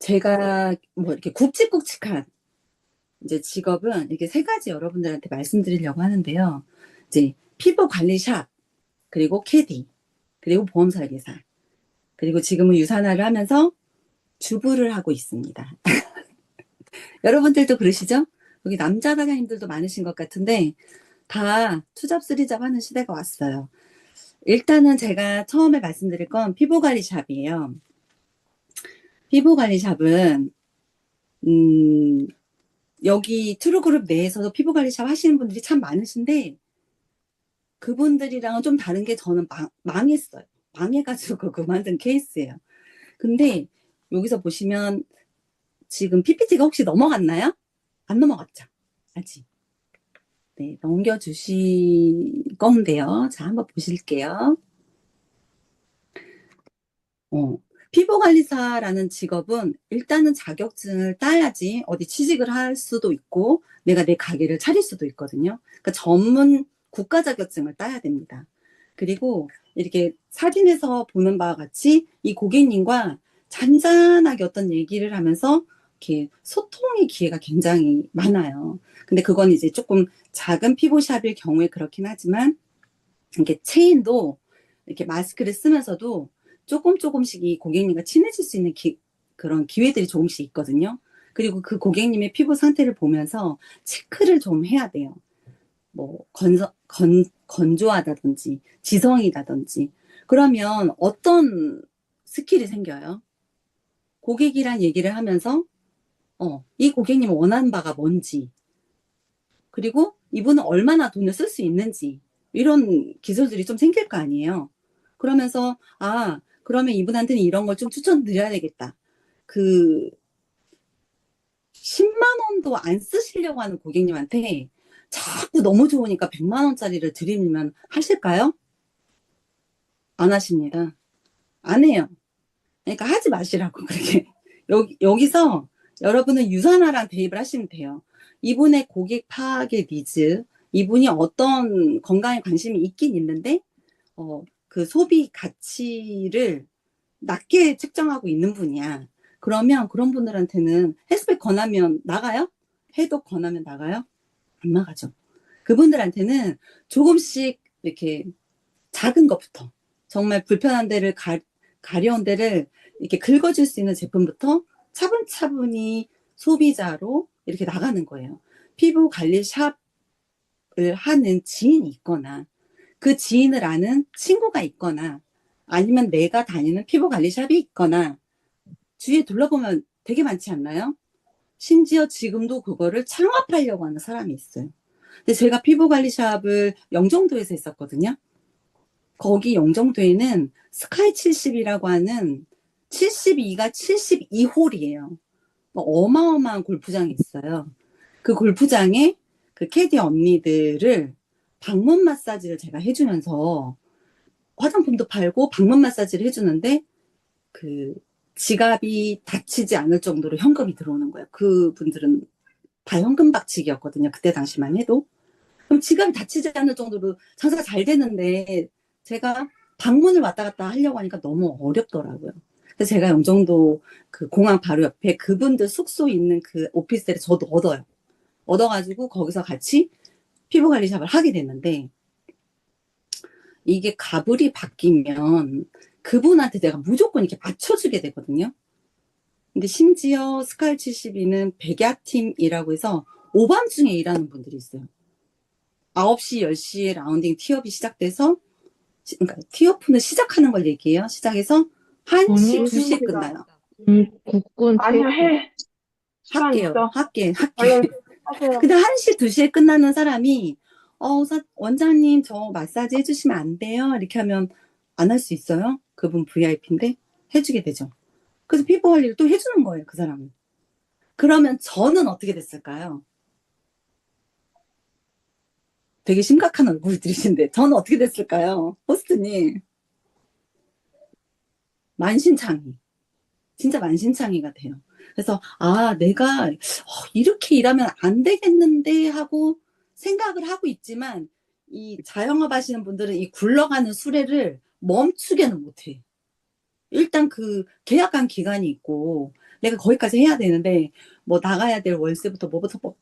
제가 뭐 이렇게 굵직굵직한 이제 직업은 이렇게 세 가지 여러분들한테 말씀드리려고 하는데요. 이제 피부 관리샵, 그리고 캐디, 그리고 보험 설계사, 그리고 지금은 유산화를 하면서 주부를 하고 있습니다. 여러분들도 그러시죠? 여기 남자 사장님들도 많으신 것 같은데 다 투잡 쓰리잡 하는 시대가 왔어요. 일단은 제가 처음에 말씀드릴 건 피부관리샵이에요. 피부관리샵은 여기 트루그룹 내에서도 피부관리샵 하시는 분들이 참 많으신데 그분들이랑은 좀 다른 게 저는 망했어요. 망해가지고 그만둔 케이스예요. 근데 여기서 보시면 지금 PPT가 혹시 넘어갔나요? 안 넘어갔죠? 아직. 네, 넘겨주실 건데요. 자, 한번 보실게요. 피부관리사라는 직업은 일단은 자격증을 따야지 어디 취직을 할 수도 있고 내가 내 가게를 차릴 수도 있거든요. 그러니까 전문 국가 자격증을 따야 됩니다. 그리고 이렇게 사진에서 보는 바와 같이 이 고객님과 잔잔하게 어떤 얘기를 하면서 이렇게 소통의 기회가 굉장히 많아요. 근데 그건 이제 조금 작은 피부샵일 경우에 그렇긴 하지만 이렇게 체인도 이렇게 마스크를 쓰면서도 조금씩 이 고객님과 친해질 수 있는 그런 기회들이 조금씩 있거든요. 그리고 그 고객님의 피부 상태를 보면서 체크를 좀 해야 돼요. 뭐 건조하다든지 지성이다든지. 그러면 어떤 스킬이 생겨요? 고객이란 얘기를 하면서 이 고객님 원하는 바가 뭔지, 그리고 이분은 얼마나 돈을 쓸 수 있는지, 이런 기술들이 좀 생길 거 아니에요. 그러면서 그러면 이분한테는 이런 걸 좀 추천드려야 되겠다. 그 10만 원도 안 쓰시려고 하는 고객님한테 자꾸 너무 좋으니까 100만 원짜리를 드리면 하실까요? 안 하십니다. 안 해요. 그러니까 하지 마시라고 그렇게. 여기서 여러분은 유선화랑 대입을 하시면 돼요. 이분의 고객 파악의 니즈, 이분이 어떤 건강에 관심이 있긴 있는데 그 소비 가치를 낮게 책정하고 있는 분이야. 그러면 그런 분들한테는 해스백 권하면 나가요? 해독 권하면 나가요? 안 나가죠. 그분들한테는 조금씩 이렇게 작은 것부터 정말 불편한 데를 가려운 데를 이렇게 긁어줄 수 있는 제품부터 차분차분히 소비자로 이렇게 나가는 거예요. 피부 관리 샵을 하는 지인이 있거나 그 지인을 아는 친구가 있거나 아니면 내가 다니는 피부 관리 샵이 있거나 주위에 둘러보면 되게 많지 않나요? 심지어 지금도 그거를 창업하려고 하는 사람이 있어요. 근데 제가 피부 관리 샵을 영종도에서 했었거든요. 거기 영종도에는 스카이 70이라고 하는 72가 72홀이에요. 어마어마한 골프장이 있어요. 그 골프장에 그 캐디 언니들을 방문 마사지를 제가 해주면서 화장품도 팔고 방문 마사지를 해주는데 그 지갑이 다치지 않을 정도로 현금이 들어오는 거예요. 그분들은 다 현금 박치기였거든요. 그때 당시만 해도. 그럼 지갑이 다치지 않을 정도로 장사가 잘 되는데 제가 방문을 왔다 갔다 하려고 하니까 너무 어렵더라고요. 그래서 제가 영종도 그 공항 바로 옆에 그분들 숙소 있는 그 오피스텔에 저도 얻어요. 얻어가지고 거기서 같이 피부관리샵을 하게 됐는데 이게 가불이 바뀌면 그분한테 내가 무조건 이렇게 맞춰주게 되거든요. 근데 심지어 스카이 72는 백야팀이라고 해서 오밤중에 일하는 분들이 있어요. 9시, 10시에 라운딩 티업이 시작돼서 그러니까 티오프는 시작하는 걸 얘기해요. 시작해서 1시, 언니, 2시에 끝나요. 국군 아니요, 체육. 해. 시간 할게요. 있어. 할게. 얼른 하세요. 근데 1시, 2시에 끝나는 사람이 원장님 저 마사지 해주시면 안 돼요? 이렇게 하면 안 할 수 있어요? 그분 VIP인데 해주게 되죠. 그래서 피부 관리를 또 해주는 거예요. 그 사람은. 그러면 저는 어떻게 됐을까요? 되게 심각한 얼굴들이신데 저는 어떻게 됐을까요? 호스트님. 만신창이. 진짜 만신창이가 돼요. 그래서 내가 이렇게 일하면 안 되겠는데 하고 생각을 하고 있지만 이 자영업 하시는 분들은 이 굴러가는 수레를 멈추게는 못해. 일단 그 계약한 기간이 있고 내가 거기까지 해야 되는데 뭐 나가야 될 월세부터 뭐부터 뭐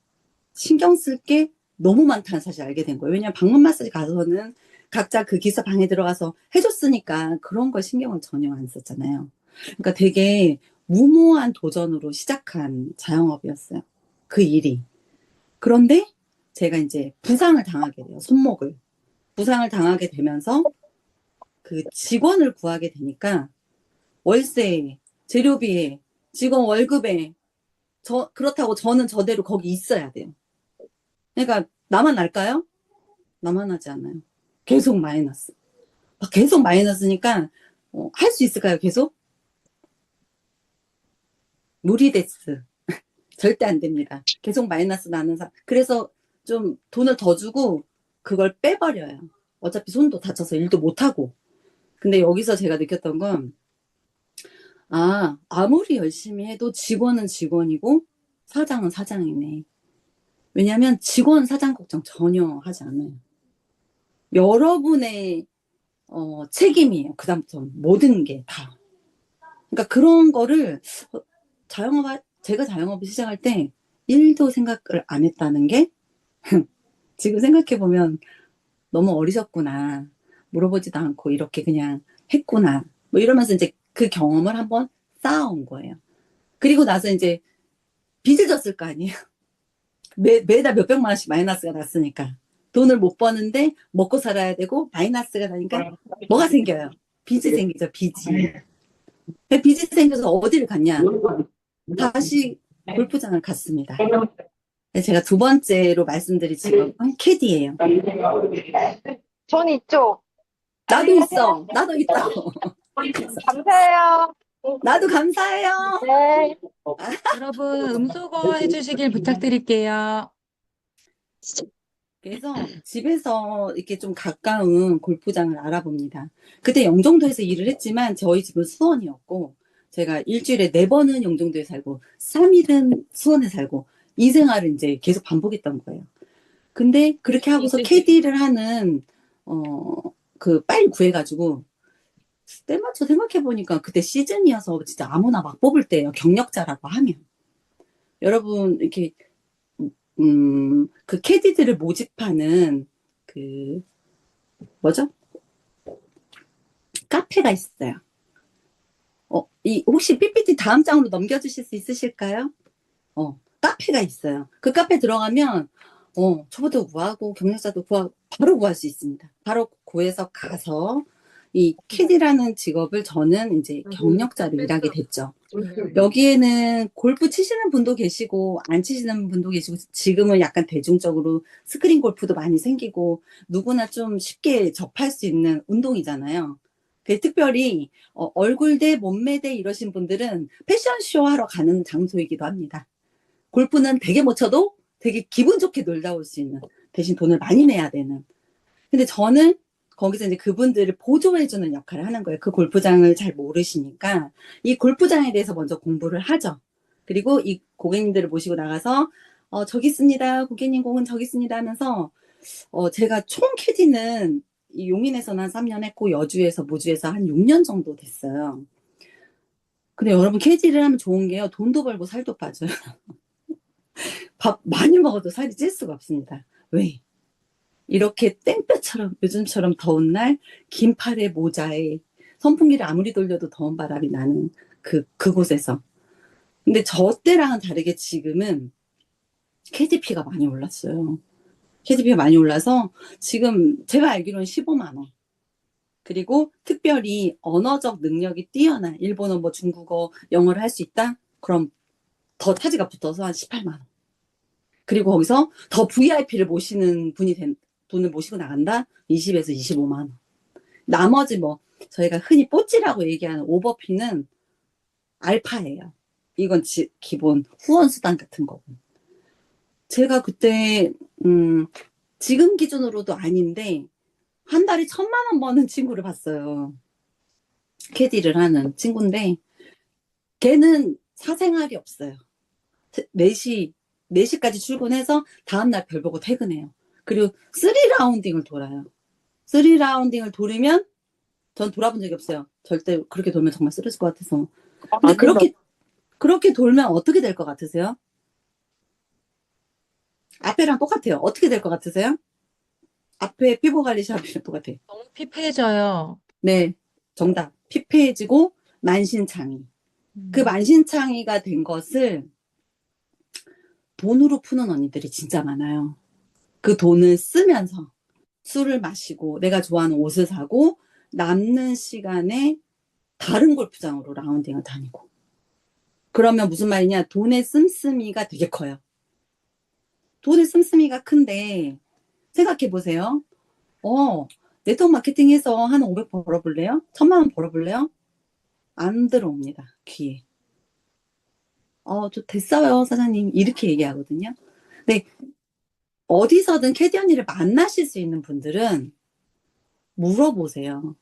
신경 쓸 게 너무 많다는 사실 알게 된 거예요. 왜냐면 방문 마사지 가서는 각자 그 기사 방에 들어가서 해줬으니까 그런 걸 신경을 전혀 안 썼잖아요. 그러니까 되게 무모한 도전으로 시작한 자영업이었어요. 그 일이. 그런데 제가 이제 부상을 당하게 돼요. 손목을. 부상을 당하게 되면서 그 직원을 구하게 되니까 월세, 재료비에, 직원 월급에 그렇다고 저는 저대로 거기 있어야 돼요. 그러니까 나만 날까요? 나만 하지 않아요. 계속 마이너스. 계속 마이너스니까 할 수 있을까요? 계속? 무리데스. 절대 안 됩니다. 계속 마이너스 나는 그래서 좀 돈을 더 주고 그걸 빼버려요. 어차피 손도 다쳐서 일도 못하고. 근데 여기서 제가 느꼈던 건, 아무리 열심히 해도 직원은 직원이고 사장은 사장이네. 왜냐하면 직원 사장 걱정 전혀 하지 않아요. 여러분의 책임이에요. 그다음부터 모든 게 다. 그러니까 그런 거를 제가 자영업을 시작할 때 1도 생각을 안 했다는 게 지금 생각해 보면 너무 어리셨구나. 물어보지도 않고 이렇게 그냥 했구나. 뭐 이러면서 이제 그 경험을 한번 쌓아온 거예요. 그리고 나서 이제 빚을 졌을 거 아니에요. 매달 몇백만 원씩 마이너스가 났으니까. 돈을 못 버는데 먹고 살아야 되고 마이너스가 나니까 뭐가 생겨요? 빚이 생기죠, 빚이. 빚이 생겨서 어디를 갔냐? 다시 골프장을 갔습니다. 제가 두 번째로 말씀드릴 직업은 캐디예요. 전 있죠. 나도 있어. 나도 있다고. 감사해요. 나도 감사해요. 네. 여러분, 음소거 해주시길 부탁드릴게요. 그래서 집에서 이렇게 좀 가까운 골프장을 알아봅니다. 그때 영종도에서 일을 했지만 저희 집은 수원이었고 제가 일주일에 4번은 영종도에 살고 3일은 수원에 살고 이 생활을 이제 계속 반복했던 거예요. 근데 그렇게 하고서 캐디를 하는 빨리 구해가지고 때마침 생각해보니까 그때 시즌이어서 진짜 아무나 막 뽑을 때예요. 경력자라고 하면. 여러분 이렇게 그 캐디들을 모집하는 그 뭐죠? 카페가 있어요. 혹시 PPT 다음 장으로 넘겨주실 수 있으실까요? 카페가 있어요. 그 카페 들어가면 초보도 구하고 경력자도 구하고 바로 구할 수 있습니다. 바로 구해서 가서 이 캐디라는 직업을 저는 이제 경력자로 일하게 됐죠. 여기에는 골프 치시는 분도 계시고 안 치시는 분도 계시고 지금은 약간 대중적으로 스크린 골프도 많이 생기고 누구나 좀 쉽게 접할 수 있는 운동이잖아요. 특별히 얼굴 대 몸매 대 이러신 분들은 패션쇼 하러 가는 장소이기도 합니다. 골프는 되게 못 쳐도 되게 기분 좋게 놀다 올 수 있는, 대신 돈을 많이 내야 되는. 근데 저는 거기서 이제 그분들을 보조해주는 역할을 하는 거예요. 그 골프장을 잘 모르시니까 이 골프장에 대해서 먼저 공부를 하죠. 그리고 이 고객님들을 모시고 나가서 저기 있습니다. 고객님 공은 저기 있습니다 하면서 제가 총 캐디는 이 용인에서는 한 3년 했고 여주에서 무주에서 한 6년 정도 됐어요. 근데 여러분 캐디를 하면 좋은 게요. 돈도 벌고 살도 빠져요. 밥 많이 먹어도 살이 찔 수가 없습니다. 왜? 이렇게 땡볕처럼 요즘처럼 더운 날 긴팔에 모자에 선풍기를 아무리 돌려도 더운 바람이 나는 그곳에서. 근데 저 때랑은 다르게 지금은 KDP가 많이 올랐어요. KDP가 많이 올라서 지금 제가 알기로는 15만 원. 그리고 특별히 언어적 능력이 뛰어난 일본어, 뭐 중국어, 영어를 할 수 있다? 그럼 더 차지가 붙어서 한 18만 원. 그리고 거기서 더 VIP를 모시는 분을 모시고 나간다? 20에서 25만 원. 나머지 뭐 저희가 흔히 뽀찌라고 얘기하는 오버피는 알파예요. 이건 기본 후원 수당 같은 거고. 제가 그때 지금 기준으로도 아닌데 한 달에 1,000만 원 버는 친구를 봤어요. 캐디를 하는 친구인데 걔는 사생활이 없어요. 4시까지 출근해서 다음날 별 보고 퇴근해요. 그리고 3라운딩을 돌아요. 3라운딩을 돌으면 전 돌아본 적이 없어요. 절대 그렇게 돌면 정말 쓰러질 것 같아서. 아, 근데 맞는다. 그렇게 돌면 어떻게 될 것 같으세요? 앞에랑 똑같아요. 어떻게 될 것 같으세요? 앞에 피부 관리 샵이랑 똑같아요. 너무 피폐해져요. 네, 정답. 피폐해지고 만신창이. 그 음. 만신창이가 된 것을 돈으로 푸는 언니들이 진짜 많아요. 그 돈을 쓰면서 술을 마시고 내가 좋아하는 옷을 사고 남는 시간에 다른 골프장으로 라운딩을 다니고. 그러면 무슨 말이냐? 돈의 씀씀이가 되게 커요. 돈의 씀씀이가 큰데 생각해 보세요. 네트워크 마케팅해서 한 500 벌어볼래요? 1000만 원 벌어볼래요? 안 들어옵니다. 귀에. 저 됐어요, 사장님. 이렇게 얘기하거든요. 근데 어디서든 캐디 언니를 만나실 수 있는 분들은 물어보세요.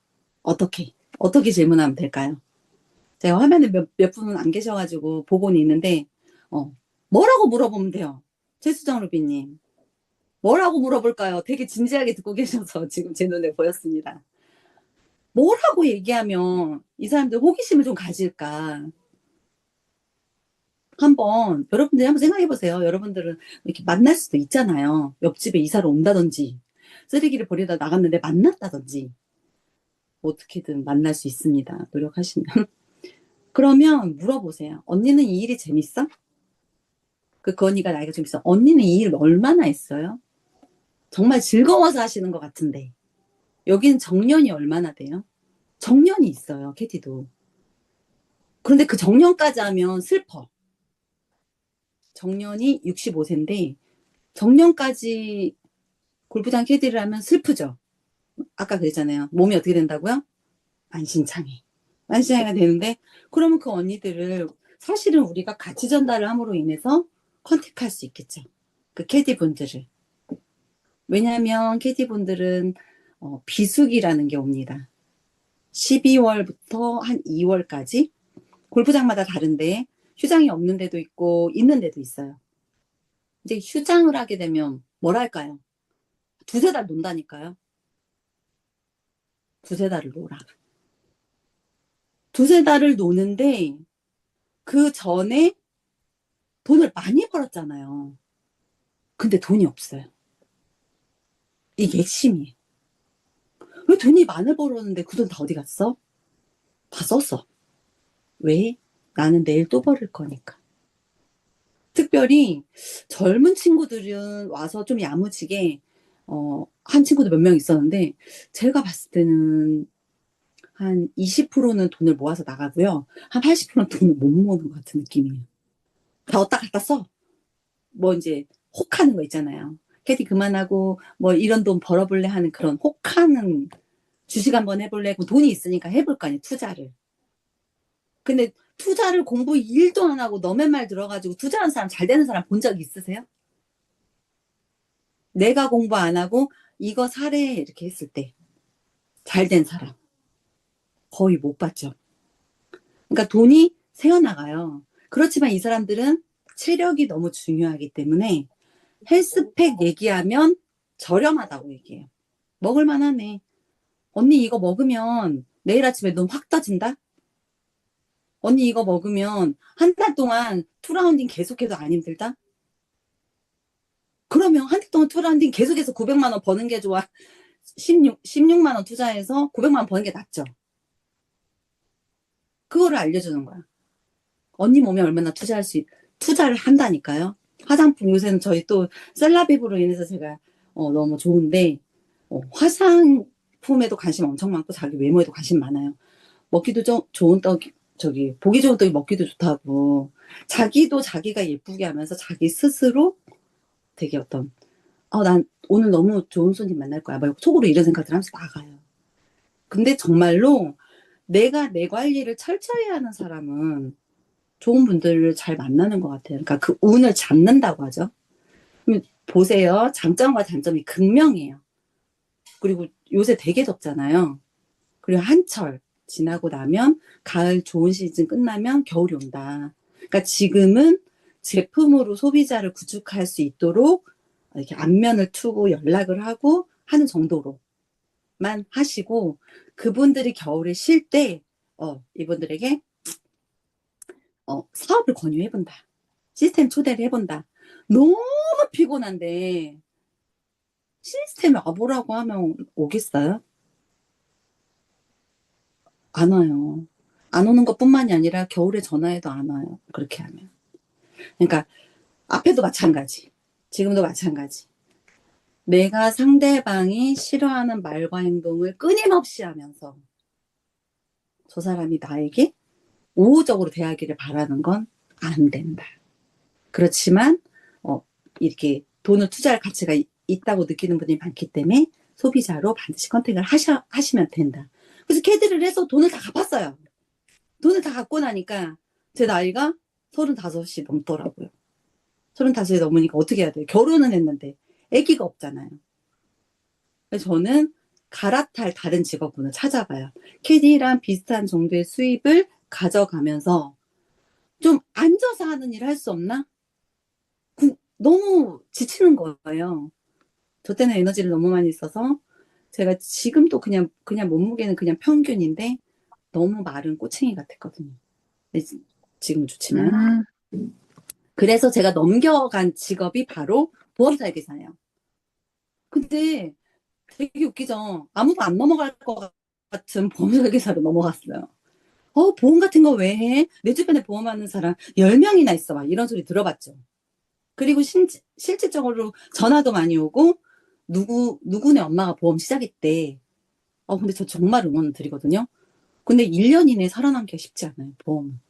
어떻게 질문하면 될까요? 제가 화면에 몇 분은 안 계셔가지고 보고는 있는데, 뭐라고 물어보면 돼요? 최수정 루비님. 뭐라고 물어볼까요? 되게 진지하게 듣고 계셔서 지금 제 눈에 보였습니다. 뭐라고 얘기하면 이 사람들 호기심을 좀 가질까? 여러분들이 한번 생각해 보세요. 여러분들은 이렇게 만날 수도 있잖아요. 옆집에 이사를 온다든지, 쓰레기를 버리다 나갔는데 만났다든지, 어떻게든 만날 수 있습니다. 노력하시면. 그러면 물어보세요. 언니는 이 일이 재밌어? 그 언니가 나이가 좀 있어. 언니는 이 일 얼마나 했어요? 정말 즐거워서 하시는 것 같은데. 여기는 정년이 얼마나 돼요? 정년이 있어요, 캐디도. 그런데 그 정년까지 하면 슬퍼. 정년이 65세인데, 정년까지 골프장 캐디를 하면 슬프죠. 아까 그랬잖아요. 몸이 어떻게 된다고요? 만신창이. 만신창이가 되는데, 그러면 그 언니들을 사실은 우리가 가치 전달을 함으로 인해서 컨택할 수 있겠죠. 그 캐디 분들을. 왜냐하면 캐디 분들은 비수기라는 게 옵니다. 12월부터 한 2월까지 골프장마다 다른데 휴장이 없는 데도 있고 있는 데도 있어요. 이제 휴장을 하게 되면 뭐랄까요? 두세 달 논다니까요. 두세 달을 놀아. 두세 달을 노는데 그 전에 돈을 많이 벌었잖아요. 근데 돈이 없어요. 이게 핵심이에요. 왜 돈이 많이 벌었는데 그 돈 다 어디 갔어? 다 썼어. 왜? 나는 내일 또 벌을 거니까. 특별히 젊은 친구들은 와서 좀 야무지게 한 친구도 몇 명 있었는데 제가 봤을 때는 한 20%는 돈을 모아서 나가고요. 한 80%는 돈을 못 모으는 것 같은 느낌이에요. 다 얻다 갖다 써. 뭐 이제 혹하는 거 있잖아요. 캐디 그만하고 뭐 이런 돈 벌어볼래 하는 그런 혹하는 주식 한번 해볼래? 그럼 돈이 있으니까 해볼 거 아니에요. 투자를. 근데 투자를 공부 1도 안 하고 너의 말 들어가지고 투자하는 사람 잘 되는 사람 본 적 있으세요? 내가 공부 안 하고 이거 사래 이렇게 했을 때 잘 된 사람 거의 못 봤죠. 그러니까 돈이 새어나가요. 그렇지만 이 사람들은 체력이 너무 중요하기 때문에 헬스팩 얘기하면 저렴하다고 얘기해요. 먹을만하네. 언니 이거 먹으면 내일 아침에 넌 확 떠진다? 언니 이거 먹으면 한 달 동안 투라운딩 계속해도 안 힘들다? 그러면 한 달 동안 투라운딩 계속해서 900만 원 버는 게 좋아? 16만 원 투자해서 900만 원 버는 게 낫죠. 그거를 알려주는 거야. 언니 몸에 얼마나 투자를 한다니까요. 화장품 요새는 저희 또 셀라비브로 인해서 제가 너무 좋은데 화장품에도 관심 엄청 많고 자기 외모에도 관심 많아요. 먹기도 좋은 떡 저기 보기 좋은 떡이 먹기도 좋다고 자기도 자기가 예쁘게 하면서 자기 스스로 되게 난 오늘 너무 좋은 손님 만날 거야. 막 속으로 이런 생각들 하면서 나가요. 근데 정말로 내가 내 관리를 철저히 하는 사람은 좋은 분들을 잘 만나는 것 같아요. 그러니까 그 운을 잡는다고 하죠. 그럼 보세요. 장점과 단점이 극명해요. 그리고 요새 되게 덥잖아요. 그리고 한철 지나고 나면 가을 좋은 시즌 끝나면 겨울이 온다. 그러니까 지금은 제품으로 소비자를 구축할 수 있도록 이렇게 안면을 투고 연락을 하고 하는 정도로만 하시고 그분들이 겨울에 쉴 때, 이분들에게, 사업을 권유해본다. 시스템 초대를 해본다. 너무 피곤한데, 시스템에 와보라고 하면 오겠어요? 안 와요. 안 오는 것뿐만이 아니라 겨울에 전화해도 안 와요. 그렇게 하면. 그러니까 앞에도 마찬가지. 지금도 마찬가지. 내가 상대방이 싫어하는 말과 행동을 끊임없이 하면서 저 사람이 나에게 우호적으로 대하기를 바라는 건 안 된다. 그렇지만 이렇게 돈을 투자할 가치가 있다고 느끼는 분이 많기 때문에 소비자로 반드시 컨택을 하시면 된다. 그래서 캐디를 해서 돈을 다 갚았어요. 돈을 다 갚고 나니까 제 나이가 35이 넘더라고요. 35이 넘으니까 어떻게 해야 돼요? 결혼은 했는데 아기가 없잖아요. 그래서 저는 갈아탈 다른 직업군을 찾아봐요. 캐디랑 비슷한 정도의 수입을 가져가면서 좀 앉아서 하는 일을 할 수 없나? 너무 지치는 거예요. 저 때는 에너지를 너무 많이 써서 제가 지금도 그냥 몸무게는 그냥 평균인데 너무 마른 꼬챙이 같았거든요. 지금은 좋지만. 그래서 제가 넘겨간 직업이 바로 보험설계사예요. 근데 되게 웃기죠. 아무도 안 넘어갈 것 같은 보험설계사로 넘어갔어요. 보험 같은 거 왜 해? 내 주변에 보험하는 사람 10명이나 있어. 막 이런 소리 들어봤죠. 그리고 실질적으로 전화도 많이 오고, 누구네 엄마가 보험 시작했대. 근데 저 정말 응원 드리거든요. 근데 1년 이내에 살아남기가 쉽지 않아요, 보험.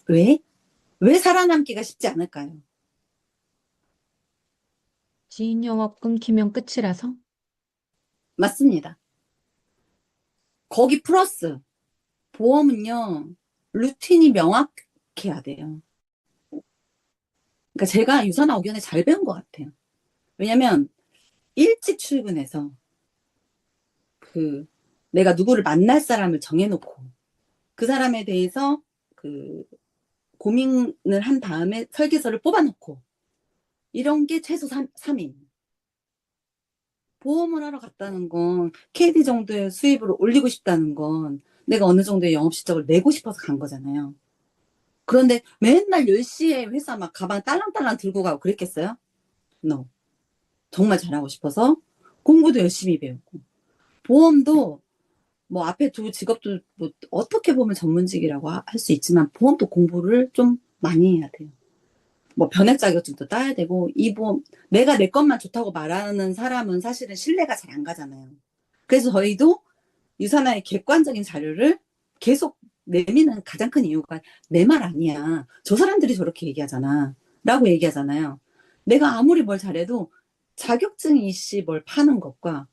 왜? 왜 살아남기가 쉽지 않을까요? 지인 영업 끊기면 끝이라서? 맞습니다. 거기 플러스, 보험은요, 루틴이 명확해야 돼요. 그러니까 제가 유산화 의견에 잘 배운 것 같아요. 왜냐면, 일찍 출근해서, 내가 누구를 만날 사람을 정해놓고, 그 사람에 대해서, 그, 고민을 한 다음에 설계서를 뽑아놓고, 이런 게 최소 3인. 보험을 하러 갔다는 건, KD 정도의 수입을 올리고 싶다는 건, 내가 어느 정도의 영업 실적을 내고 싶어서 간 거잖아요. 그런데 맨날 10시에 회사 막 가방 딸랑딸랑 들고 가고 그랬겠어요? No. 정말 잘하고 싶어서 공부도 열심히 배우고. 보험도 뭐 앞에 두 직업도 뭐 어떻게 보면 전문직이라고 할 수 있지만 보험도 공부를 좀 많이 해야 돼요. 뭐 변액 자격증도 따야 되고 이 보험 내가 내 것만 좋다고 말하는 사람은 사실은 신뢰가 잘 안 가잖아요. 그래서 저희도 유산화의 객관적인 자료를 계속 내미는 가장 큰 이유가 내 말 아니야. 저 사람들이 저렇게 얘기하잖아. 라고 얘기하잖아요. 내가 아무리 뭘 잘해도 자격증 이씨 뭘 파는 것과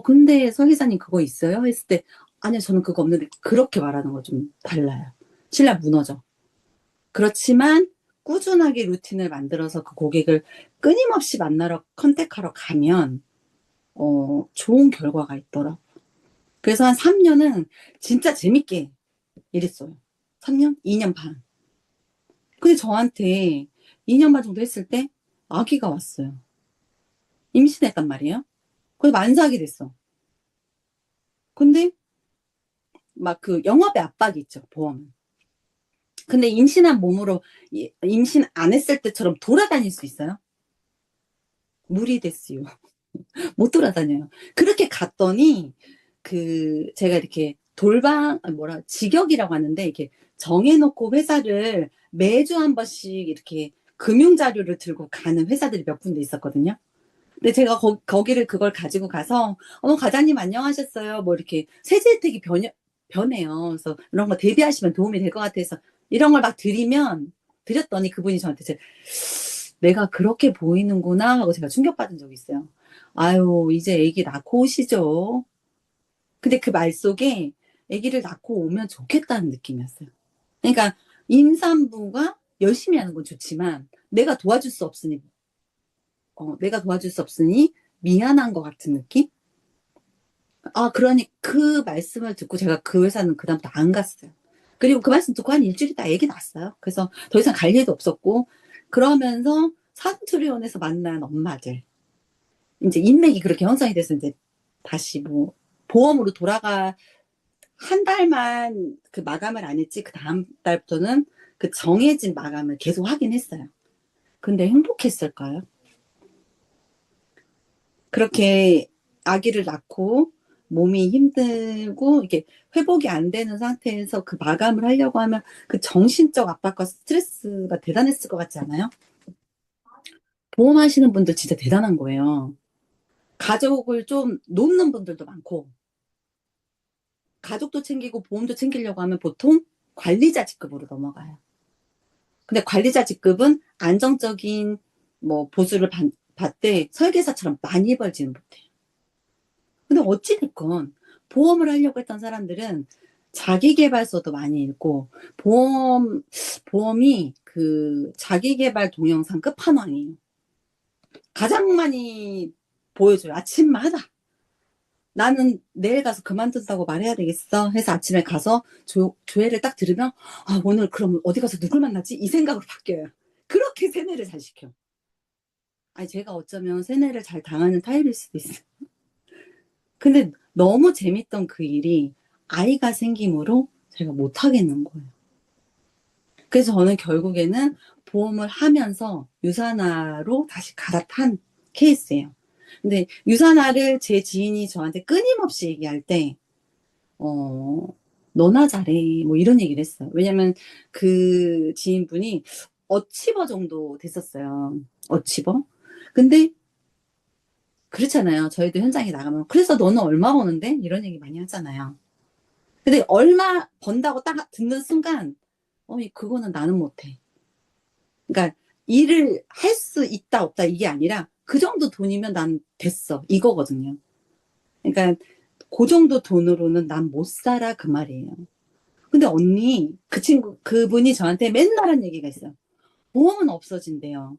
근데 설계사님 그거 있어요? 했을 때 아니요 저는 그거 없는데 그렇게 말하는 거 좀 달라요. 신뢰 무너져. 그렇지만 꾸준하게 루틴을 만들어서 그 고객을 끊임없이 만나러 컨택하러 가면 좋은 결과가 있더라고요. 그래서 한 3년은 진짜 재밌게 일했어요. 3년? 2년 반. 근데 저한테 2년 반 정도 했을 때 아기가 왔어요. 임신했단 말이에요. 그래서 만삭이 됐어. 근데 막 그 영업의 압박이 있죠, 보험은. 근데 임신한 몸으로 임신 안 했을 때처럼 돌아다닐 수 있어요? 무리 됐어요. 못 돌아다녀요. 그렇게 갔더니 제가 이렇게 직역이라고 하는데 이렇게 정해놓고 회사를 매주 한 번씩 이렇게 금융 자료를 들고 가는 회사들이 몇 군데 있었거든요. 근데 제가 거기를 그걸 가지고 가서 과장님 안녕하셨어요. 뭐 이렇게 세제 혜택이 변해요. 그래서 이런 거 대비하시면 도움이 될 것 같아서 이런 걸 막 드렸더니 그분이 저한테 내가 그렇게 보이는구나 하고 제가 충격받은 적이 있어요. 아유, 이제 아기 낳고 오시죠. 근데 그 말 속에 아기를 낳고 오면 좋겠다는 느낌이었어요. 그러니까 임산부가 열심히 하는 건 좋지만 내가 도와줄 수 없으니 미안한 것 같은 느낌? 그러니 그 말씀을 듣고 제가 그 회사는 그다음부터 안 갔어요. 그리고 그 말씀 듣고 한 일주일 있다 애기 낳았어요. 그래서 더 이상 갈 일도 없었고, 그러면서 사투리원에서 만난 엄마들. 이제 인맥이 그렇게 형성이 돼서 이제 다시 뭐 보험으로 돌아가 한 달만 그 마감을 안 했지 그 다음 달부터는 그 정해진 마감을 계속 하긴 했어요. 근데 행복했을까요? 그렇게 아기를 낳고 몸이 힘들고 이게 회복이 안 되는 상태에서 그 마감을 하려고 하면 그 정신적 압박과 스트레스가 대단했을 것 같지 않아요? 보험하시는 분들 진짜 대단한 거예요. 가족을 좀 놓는 분들도 많고 가족도 챙기고 보험도 챙기려고 하면 보통 관리자 직급으로 넘어가요. 근데 관리자 직급은 안정적인 뭐 보수를 받되 설계사처럼 많이 벌지는 못해요. 근데 어찌됐건 보험을 하려고 했던 사람들은 자기계발서도 많이 읽고 보험이 그 자기계발 동영상 끝판왕이에요. 가장 많이 보여줘요. 아침마다. 나는 내일 가서 그만둔다고 말해야 되겠어 해서 아침에 가서 조회를 딱 들으면 아 오늘 그럼 어디 가서 누굴 만나지? 이 생각으로 바뀌어요. 그렇게 세뇌를 잘 시켜. 아니 제가 어쩌면 세뇌를 잘 당하는 타입일 수도 있어요. 근데 너무 재밌던 그 일이 아이가 생김으로 제가 못 하겠는 거예요. 그래서 저는 결국에는 보험을 하면서 유산화로 다시 갈아탄 케이스예요. 근데 유산화를 제 지인이 저한테 끊임없이 얘기할 때, 너나 잘해. 뭐 이런 얘기를 했어요. 왜냐면 그 지인분이 어치버 정도 됐었어요. 어치버. 근데 그렇잖아요. 저희도 현장에 나가면. 그래서 너는 얼마 버는데? 이런 얘기 많이 하잖아요. 근데 얼마 번다고 딱 듣는 순간, 그거는 나는 못해. 그러니까 일을 할 수 있다, 없다 이게 아니라 그 정도 돈이면 난 됐어. 이거거든요. 그러니까 그 정도 돈으로는 난 못 살아. 그 말이에요. 근데 언니, 그분이 저한테 맨날 한 얘기가 있어요. 보험은 없어진대요.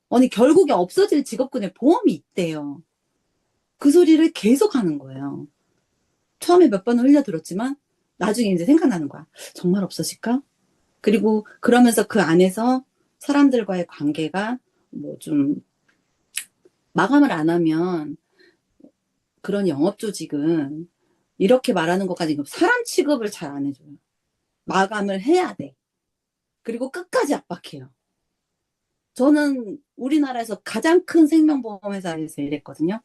아니, 결국에 없어질 직업군에 보험이 있대요. 그 소리를 계속 하는 거예요. 처음에 몇 번은 흘려들었지만 나중에 이제 생각나는 거야. 정말 없어질까? 그리고 그러면서 그 안에서 사람들과의 관계가 뭐 좀 마감을 안 하면 그런 영업 조직은 이렇게 말하는 것까지 사람 취급을 잘 안 해줘요. 마감을 해야 돼. 그리고 끝까지 압박해요. 저는 우리나라에서 가장 큰 생명보험 회사에서 일했거든요.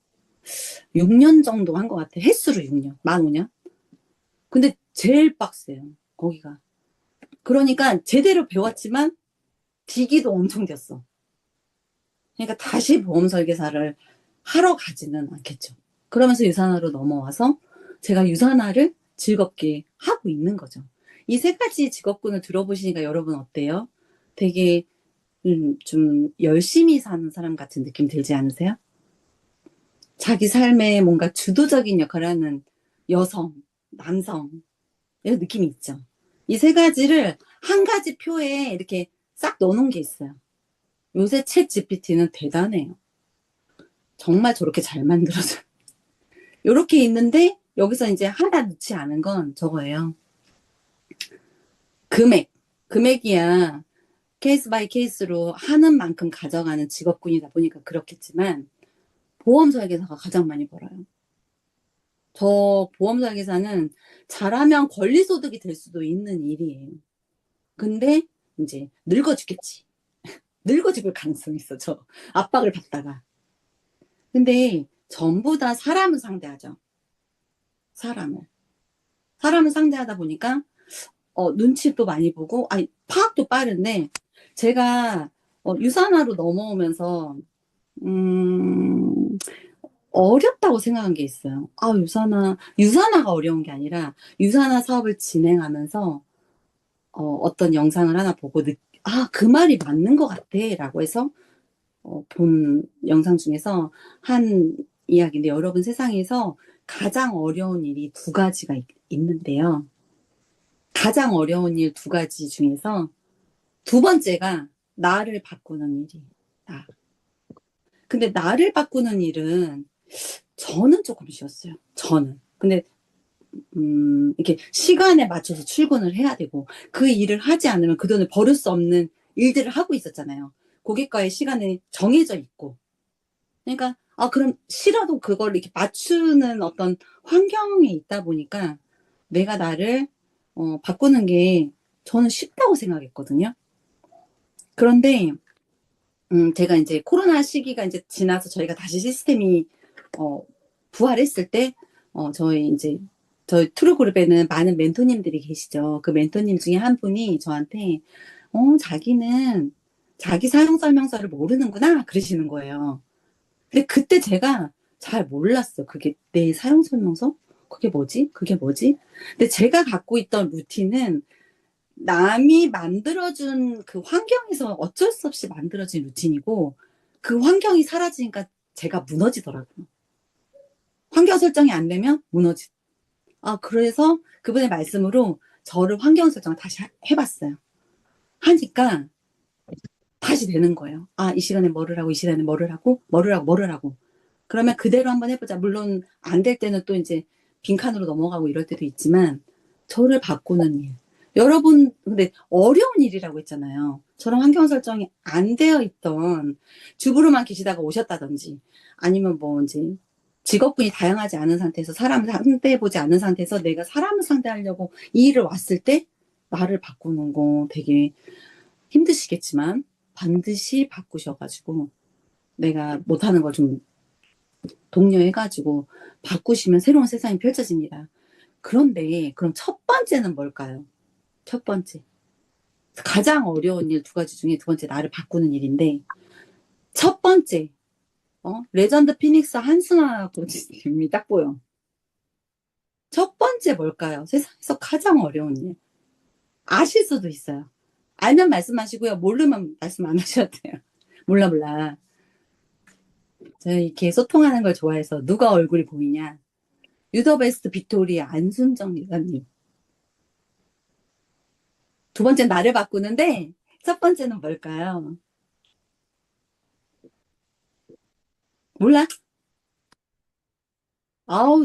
6년 정도 한 것 같아. 횟수로 6년, 만 5년. 근데 제일 빡세요. 거기가. 그러니까 제대로 배웠지만 디기도 엄청 됐어. 그러니까 다시 보험 설계사를 하러 가지는 않겠죠. 그러면서 유산화로 넘어와서 제가 유산화를 즐겁게 하고 있는 거죠. 이 세 가지 직업군을 들어보시니까 여러분 어때요? 되게 좀 열심히 사는 사람 같은 느낌 들지 않으세요? 자기 삶에 뭔가 주도적인 역할을 하는 여성, 남성 이런 느낌이 있죠. 이 세 가지를 한 가지 표에 이렇게 싹 넣어놓은 게 있어요. 요새 챗 GPT는 대단해요. 정말 저렇게 잘 만들어져. 요렇게 있는데 여기서 이제 하나 넣지 않은 건 저거예요. 금액이야 케이스 바이 케이스로 하는 만큼 가져가는 직업군이다 보니까 그렇겠지만 보험 설계사가 가장 많이 벌어요. 저 보험 설계사는 잘하면 권리소득이 될 수도 있는 일이에요. 근데 이제 늙어 죽겠지. 늙어 죽을 가능성이 있어. 저 압박을 받다가. 근데 전부 다 사람을 상대하죠. 사람을 상대하다 보니까 눈치도 많이 보고 아니 파악도 빠른데 제가 유산화로 넘어오면서 어렵다고 생각한 게 있어요. 유산화가 어려운 게 아니라 유산화 사업을 진행하면서 어떤 영상을 하나 보고 그 말이 맞는 것 같아 라고 해서 본 영상 중에서 한 이야기인데 여러분 세상에서 가장 어려운 일이 두 가지가 있는데요. 가장 어려운 일 두 가지 중에서 두 번째가 나를 바꾸는 일이에요. 근데 나를 바꾸는 일은 저는 조금 쉬웠어요. 저는. 근데 이렇게 시간에 맞춰서 출근을 해야 되고 그 일을 하지 않으면 그 돈을 벌을 수 없는 일들을 하고 있었잖아요. 고객과의 시간이 정해져 있고. 그러니까 그럼 싫어도 그걸 이렇게 맞추는 어떤 환경에 있다 보니까 내가 나를 바꾸는 게 저는 쉽다고 생각했거든요. 그런데 제가 이제 코로나 시기가 이제 지나서 저희가 다시 시스템이 부활했을 때 저희 트루그룹에는 많은 멘토님들이 계시죠. 그 멘토님 중에 한 분이 저한테 자기는 자기 사용 설명서를 모르는구나 그러시는 거예요. 근데 그때 제가 잘 몰랐어. 그게 내 사용 설명서? 그게 뭐지? 그게 뭐지? 근데 제가 갖고 있던 루틴은 남이 만들어준 그 환경에서 어쩔 수 없이 만들어진 루틴이고 그 환경이 사라지니까 제가 무너지더라고요. 환경 설정이 안 되면 무너지. 그래서 그분의 말씀으로 저를 환경 설정을 다시 해봤어요. 하니까 다시 되는 거예요. 이 시간에 뭐를 하고, 이 시간에 뭐를 하고, 뭐를 하고. 그러면 그대로 한번 해보자. 물론 안 될 때는 또 이제 빈칸으로 넘어가고 이럴 때도 있지만 저를 바꾸는 일. 여러분, 근데 어려운 일이라고 했잖아요. 저런 환경 설정이 안 되어 있던 주부로만 계시다가 오셨다든지 아니면 뭐 이제 직업군이 다양하지 않은 상태에서 사람을 상대해보지 않은 상태에서 내가 사람을 상대하려고 이 일을 왔을 때 나를 바꾸는 거 되게 힘드시겠지만 반드시 바꾸셔가지고 내가 못하는 걸 좀 독려해가지고 바꾸시면 새로운 세상이 펼쳐집니다. 그런데 그럼 첫 번째는 뭘까요? 첫 번째. 가장 어려운 일 두 가지 중에 두 번째 나를 바꾸는 일인데 첫 번째 레전드 피닉스 한순아 코치님이 딱 보여. 첫 번째 뭘까요? 세상에서 가장 어려운 일. 아실 수도 있어요. 알면 말씀하시고요. 모르면 말씀 안 하셔도 돼요. 몰라. 제가 이렇게 소통하는 걸 좋아해서 누가 얼굴이 보이냐. 유더베스트 빅토리아 안순정 리사님. 두 번째는 나를 바꾸는데 첫 번째는 뭘까요? 몰라?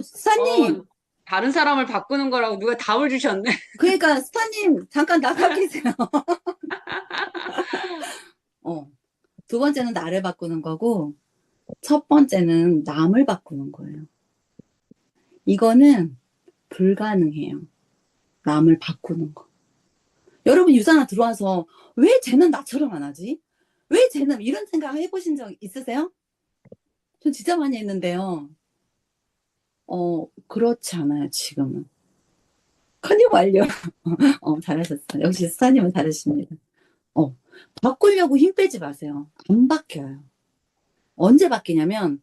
스타님. 다른 사람을 바꾸는 거라고 누가 답을 주셨네. 그러니까 스타님 잠깐 나가 계세요. 두 번째는 나를 바꾸는 거고 첫 번째는 남을 바꾸는 거예요. 이거는 불가능해요. 남을 바꾸는 거. 여러분 유산아 들어와서 왜 쟤는 나처럼 안 하지? 왜 쟤는 이런 생각 해보신 적 있으세요? 전 진짜 많이 했는데요. 그렇지 않아요, 지금은. 컨닝 완료. 잘하셨어요. 역시 스타님은 잘하십니다. 바꾸려고 힘 빼지 마세요. 안 바뀌어요. 언제 바뀌냐면,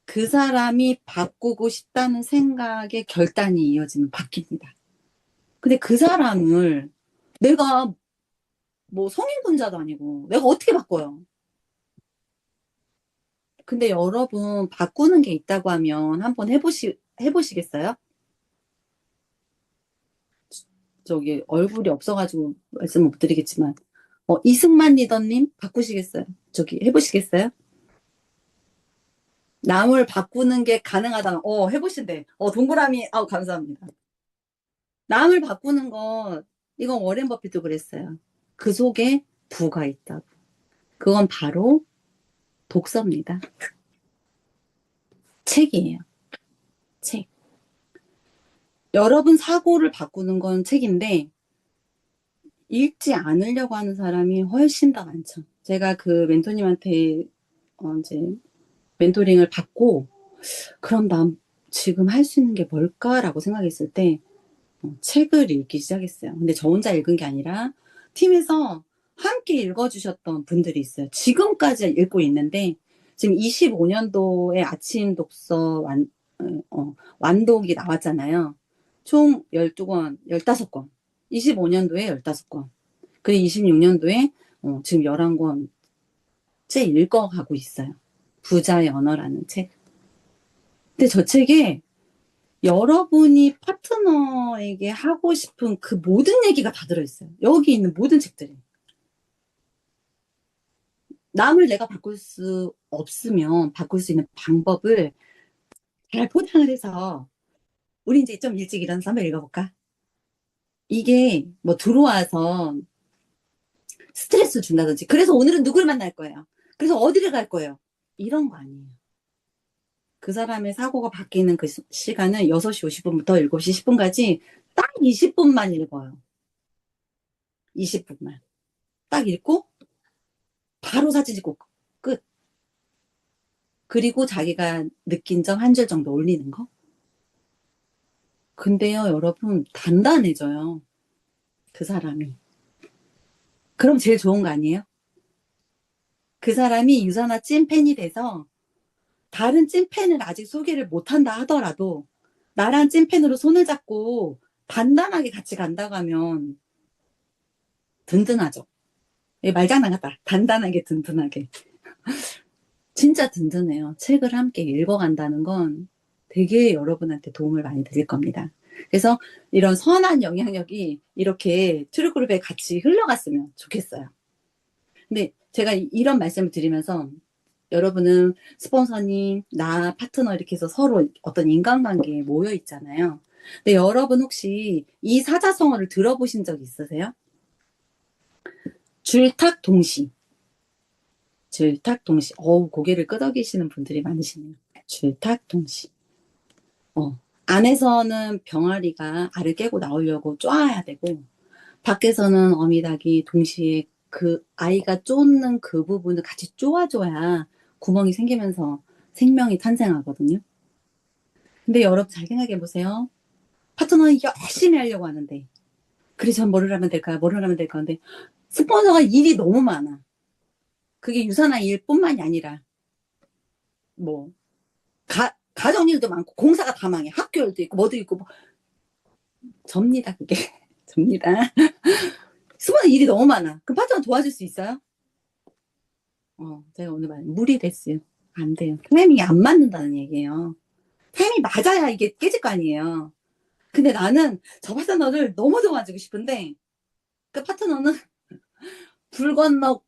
그 사람이 바꾸고 싶다는 생각에 결단이 이어지면 바뀝니다. 근데 그 사람을 내가 뭐 성인군자도 아니고, 내가 어떻게 바꿔요? 근데 여러분, 바꾸는 게 있다고 하면 한번 해보시겠어요? 저기 얼굴이 없어가지고 말씀 못 드리겠지만 이승만 리더님 바꾸시겠어요? 저기 해보시겠어요? 남을 바꾸는 게 가능하다. 해보신대. 동그라미. 감사합니다. 남을 바꾸는 거 이건 워렌 버핏도 그랬어요. 그 속에 부가 있다고. 그건 바로 독서입니다. 책이에요. 책. 여러분 사고를 바꾸는 건 책인데 읽지 않으려고 하는 사람이 훨씬 더 많죠. 제가 그 멘토님한테 이제 멘토링을 받고 그럼 난 지금 할 수 있는 게 뭘까라고 생각했을 때 책을 읽기 시작했어요. 근데 저 혼자 읽은 게 아니라 팀에서 함께 읽어주셨던 분들이 있어요. 지금까지 읽고 있는데 지금 25년도에 아침 독서 완독이 나왔잖아요. 총 12권, 15권. 25년도에 15권. 그리고 26년도에 지금 11권째 읽어가고 있어요. 부자의 언어라는 책. 근데 저 책에 여러분이 파트너에게 하고 싶은 그 모든 얘기가 다 들어있어요. 여기 있는 모든 책들이. 남을 내가 바꿀 수 없으면 바꿀 수 있는 방법을 잘 포장을 해서 우리 이제 좀 일찍 일어나서 한번 읽어볼까? 이게 뭐 들어와서 스트레스 준다든지 그래서 오늘은 누구를 만날 거예요. 그래서 어디를 갈 거예요. 이런 거 아니에요. 그 사람의 사고가 바뀌는 그 시간은 6시 50분부터 7시 10분까지 딱 20분만 읽어요. 20분만. 딱 읽고 바로 사진 찍고 끝. 그리고 자기가 느낀 점 한 줄 정도 올리는 거. 근데요, 여러분, 단단해져요. 그 사람이. 그럼 제일 좋은 거 아니에요? 그 사람이 유사나 찐팬이 돼서 다른 찐팬을 아직 소개를 못한다 하더라도 나랑 찐팬으로 손을 잡고 단단하게 같이 간다고 하면 든든하죠. 말장난 같다. 단단하게 든든하게. 진짜 든든해요. 책을 함께 읽어간다는 건 되게 여러분한테 도움을 많이 드릴 겁니다. 그래서 이런 선한 영향력이 이렇게 트루그룹에 같이 흘러갔으면 좋겠어요. 근데 제가 이런 말씀을 드리면서 여러분은 스폰서님, 나 파트너 이렇게 해서 서로 어떤 인간관계에 모여 있잖아요. 근데 여러분 혹시 이 사자성어를 들어보신 적 있으세요? 줄탁동시. 줄탁동시. 고개를 끄덕이시는 분들이 많으시네요. 줄탁동시. 안에서는 병아리가 알을 깨고 나오려고 쪼아야 되고, 밖에서는 어미닭이 동시에 그 아이가 쫓는 그 부분을 같이 쪼아줘야 구멍이 생기면서 생명이 탄생하거든요. 근데 여러분 잘 생각해 보세요. 파트너는 열심히 하려고 하는데, 그래, 전 뭐를 하면 될까요? 뭐를 하면 될까요? 근데 스폰서가 일이 너무 많아. 그게 유산한 일뿐만이 아니라, 뭐, 가정 일도 많고, 공사가 다 망해. 학교 일도 있고, 뭐도 있고, 뭐. 접니다, 그게. 접니다. 스폰서 일이 너무 많아. 그럼 파트너 도와줄 수 있어요? 제가 오늘 말 물이 됐어요. 안 돼요. 타이밍이 안 맞는다는 얘기예요. 타이밍이 맞아야 이게 깨질 거 아니에요. 근데 나는 저 파트너를 너무 도와주고 싶은데, 그 파트너는 불 건너,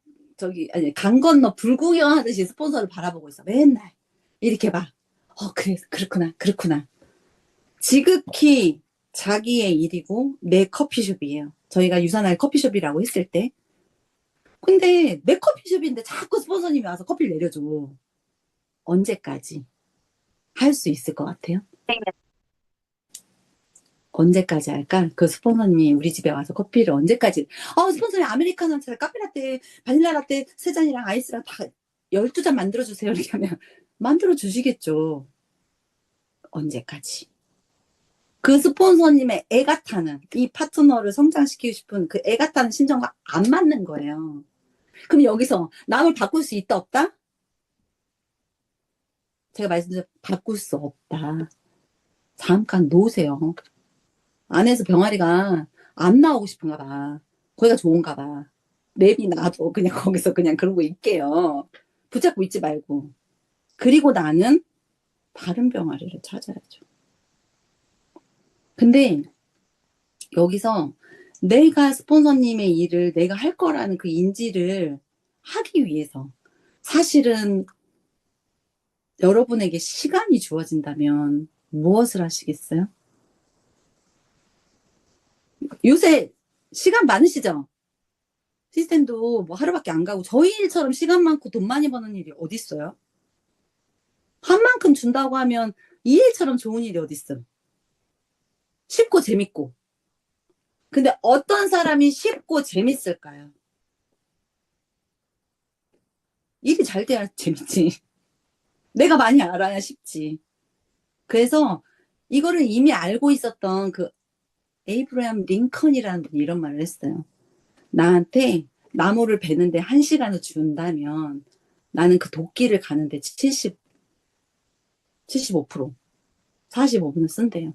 아니, 강 건너 불 구경하듯이 스폰서를 바라보고 있어. 맨날. 이렇게 봐. 그래, 그렇구나, 그렇구나. 지극히 자기의 일이고, 내 커피숍이에요. 저희가 유산할 커피숍이라고 했을 때. 근데 내 커피숍인데 자꾸 스폰서님이 와서 커피를 내려줘. 언제까지 할 수 있을 것 같아요? 언제까지 할까? 그 스폰서님이 우리 집에 와서 커피를 언제까지, 스폰서님 아메리카노, 카페라떼, 바닐라라떼 세 잔이랑 아이스랑 다 12잔 만들어주세요. 이렇게 하면 만들어주시겠죠. 언제까지? 그 스폰서님의 애가 타는, 이 파트너를 성장시키고 싶은 그 애가 타는 심정과 안 맞는 거예요. 그럼 여기서 남을 바꿀 수 있다, 없다? 제가 말씀드린 바꿀 수 없다. 잠깐 놓으세요. 안에서 병아리가 안 나오고 싶은가 봐. 거기가 좋은가 봐. 랩이 나도 그냥 거기서 그냥 그러고 있게요. 붙잡고 있지 말고. 그리고 나는 다른 병아리를 찾아야죠. 근데 여기서 내가 스폰서님의 일을 내가 할 거라는 그 인지를 하기 위해서 사실은 여러분에게 시간이 주어진다면 무엇을 하시겠어요? 요새 시간 많으시죠? 시스템도 뭐 하루밖에 안 가고 저희 일처럼 시간 많고 돈 많이 버는 일이 어디 있어요? 한 만큼 준다고 하면 이 일처럼 좋은 일이 어디 있어? 쉽고 재밌고. 근데 어떤 사람이 쉽고 재밌을까요? 일이 잘 돼야 재밌지. 내가 많이 알아야 쉽지. 그래서 이거를 이미 알고 있었던 그 에이브라함 링컨이라는 분이 이런 말을 했어요. 나한테 나무를 베는데 1시간을 준다면 나는 그 도끼를 가는데 75%, 45분을 쓴대요.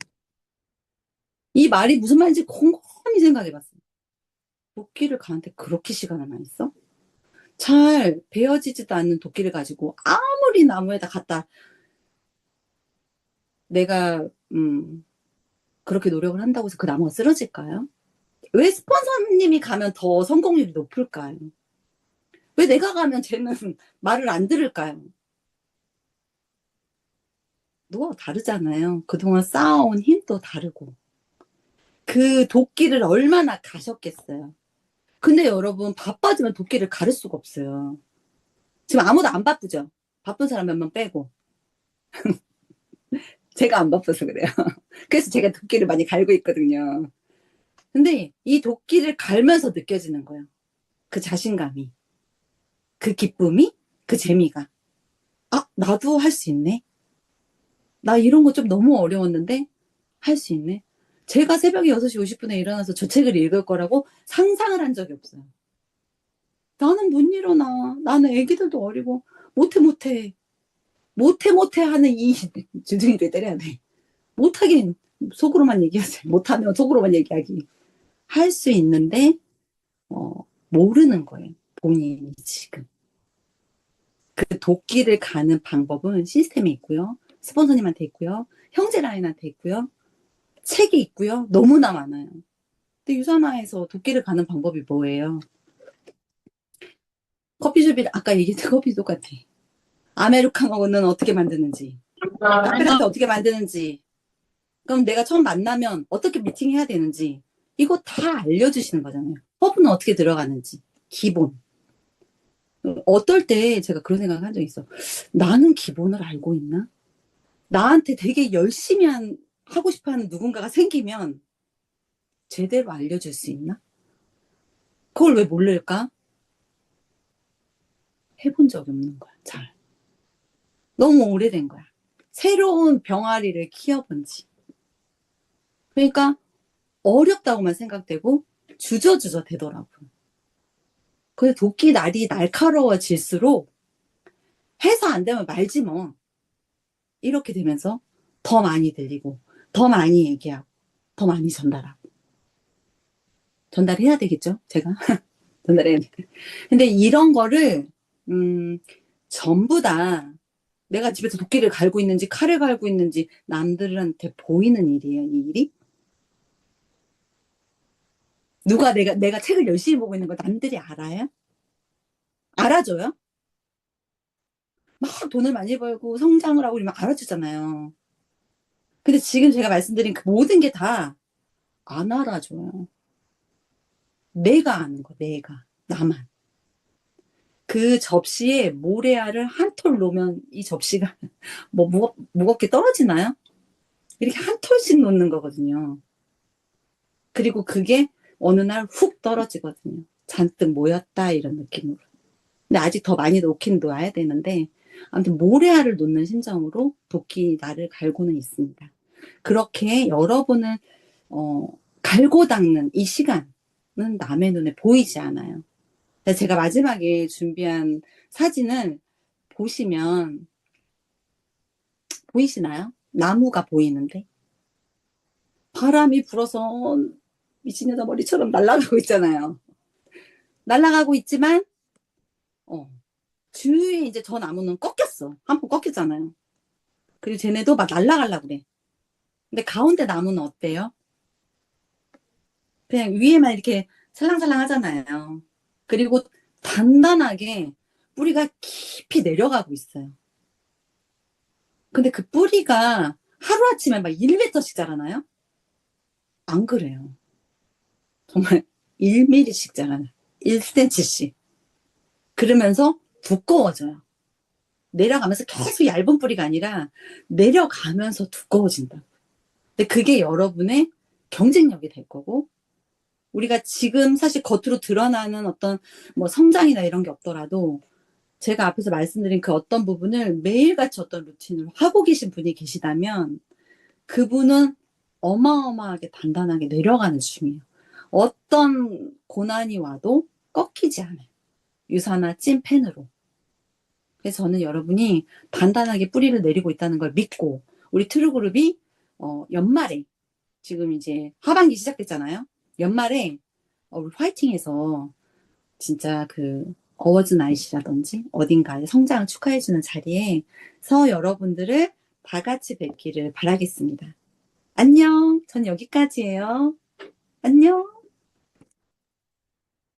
이 말이 무슨 말인지 곰곰이 생각해봤어요. 도끼를 가는데 그렇게 시간을 많이 써? 잘 베어지지도 않는 도끼를 가지고 아무리 나무에다 갖다 내가 그렇게 노력을 한다고 해서 그 나무가 쓰러질까요? 왜 스폰서님이 가면 더 성공률이 높을까요? 왜 내가 가면 쟤는 말을 안 들을까요? 누가 다르잖아요. 그동안 쌓아온 힘도 다르고. 그 도끼를 얼마나 가셨겠어요. 근데 여러분, 바빠지면 도끼를 가를 수가 없어요. 지금 아무도 안 바쁘죠? 바쁜 사람 몇 명 빼고. 제가 안 바빠서 그래요. 그래서 제가 도끼를 많이 갈고 있거든요. 근데 이 도끼를 갈면서 느껴지는 거예요. 그 자신감이, 그 기쁨이, 그 재미가. 아, 나도 할 수 있네. 나 이런 거 좀 너무 어려웠는데 할 수 있네. 제가 새벽에 6시 50분에 일어나서 저 책을 읽을 거라고 상상을 한 적이 없어요. 나는 못 일어나. 나는 애기들도 어리고 못해 하는 이 주둥이를 때려야 돼. 못하긴 속으로만 얘기하세요. 못하면 속으로만 얘기하기. 할 수 있는데 모르는 거예요. 본인이 지금. 그 도끼를 가는 방법은 시스템에 있고요. 스폰서님한테 있고요. 형제 라인한테 있고요. 책이 있고요. 너무나 많아요. 근데 유산화에서 도끼를 가는 방법이 뭐예요? 커피숍이 아까 얘기했던 커피 똑같아. 아메리카노는 어떻게 만드는지, 카페라떼 어떻게 만드는지, 그럼 내가 처음 만나면 어떻게 미팅해야 되는지 이거 다 알려주시는 거잖아요. 허브는 어떻게 들어가는지 기본. 어떨 때 제가 그런 생각을 한 적이 있어. 나는 기본을 알고 있나? 나한테 되게 열심히 하고 싶어하는 누군가가 생기면 제대로 알려줄 수 있나? 그걸 왜 모를까? 해본 적이 없는 거야. 잘. 너무 오래된 거야. 새로운 병아리를 키워본 지. 그러니까 어렵다고만 생각되고 주저주저 되더라고. 근데 도끼 날이 날카로워질수록 해서 안 되면 말지 뭐. 이렇게 되면서 더 많이 들리고 더 많이 얘기하고 더 많이 전달하고. 전달해야 되겠죠? 제가. 전달해야 돼. 근데 이런 거를 전부 다 내가 집에서 도끼를 갈고 있는지 칼을 갈고 있는지 남들한테 보이는 일이에요. 이 일이. 누가 내가 책을 열심히 보고 있는 걸 남들이 알아요? 알아줘요? 막 돈을 많이 벌고 성장을 하고 이러면 알아주잖아요. 근데 지금 제가 말씀드린 그 모든 게 다 안 알아줘요. 내가 아는 거, 내가. 나만. 그 접시에 모래알을 한 톨 놓으면 이 접시가 뭐 무겁게 떨어지나요? 이렇게 한 톨씩 놓는 거거든요. 그리고 그게 어느 날 훅 떨어지거든요. 잔뜩 모였다 이런 느낌으로. 근데 아직 더 많이 놓긴 놓아야 되는데 아무튼 모래알을 놓는 심정으로 도끼 날을 갈고는 있습니다. 그렇게 여러분을 갈고 닦는 이 시간은 남의 눈에 보이지 않아요. 제가 마지막에 준비한 사진을 보시면 보이시나요? 나무가 보이는데 바람이 불어서 미친 여자 머리처럼 날아가고 있잖아요. 날아가고 있지만 주위에 이제 저 나무는 꺾였어. 한 번 꺾였잖아요. 그리고 쟤네도 막 날아가려고 그래. 근데 가운데 나무는 어때요? 그냥 위에만 이렇게 살랑살랑 하잖아요. 그리고 단단하게 뿌리가 깊이 내려가고 있어요. 근데 그 뿌리가 하루아침에 막 1m씩 자라나요? 안 그래요. 정말 1mm씩 자라나요. 1cm씩. 그러면서 두꺼워져요. 내려가면서 계속 얇은 뿌리가 아니라 내려가면서 두꺼워진다. 근데 그게 여러분의 경쟁력이 될 거고 우리가 지금 사실 겉으로 드러나는 어떤 뭐 성장이나 이런 게 없더라도 제가 앞에서 말씀드린 그 어떤 부분을 매일같이 어떤 루틴을 하고 계신 분이 계시다면 그분은 어마어마하게 단단하게 내려가는 중이에요. 어떤 고난이 와도 꺾이지 않아요. 유사나 찐펜으로. 그래서 저는 여러분이 단단하게 뿌리를 내리고 있다는 걸 믿고 우리 트루그룹이 연말에 지금 이제 하반기 시작됐잖아요. 연말에 우리 화이팅해서 진짜 그 어워즈 나잇이라든지 어딘가에 성장을 축하해주는 자리에서 여러분들을 다 같이 뵙기를 바라겠습니다. 안녕. 전 여기까지예요. 안녕.